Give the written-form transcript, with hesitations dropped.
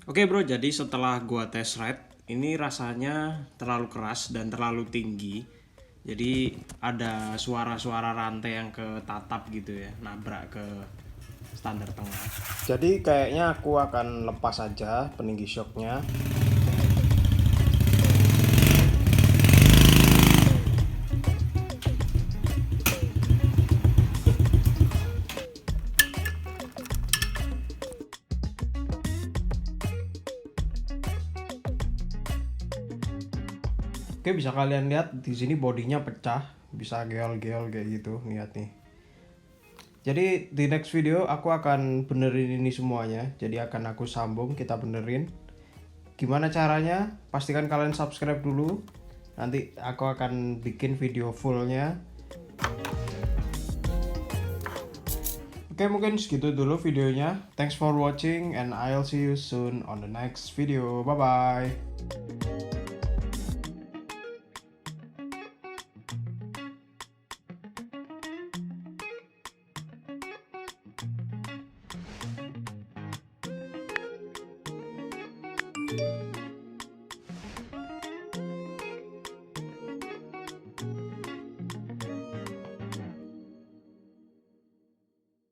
Oke bro, jadi setelah gua test ride, ini rasanya terlalu keras dan terlalu tinggi. Jadi ada suara-suara rantai yang ketatap gitu ya, nabrak ke standar tengah. Jadi kayaknya aku akan lepas aja peninggi shocknya. Oke, bisa kalian lihat di sini bodinya pecah, bisa geol-geol kayak gitu, lihat nih. Jadi di next video aku akan benerin ini semuanya. Jadi akan aku sambung, kita benerin. Gimana caranya? Pastikan kalian subscribe dulu. Nanti aku akan bikin video fullnya. Oke, mungkin segitu dulu videonya. Thanks for watching and I'll see you soon on the next video. Bye bye.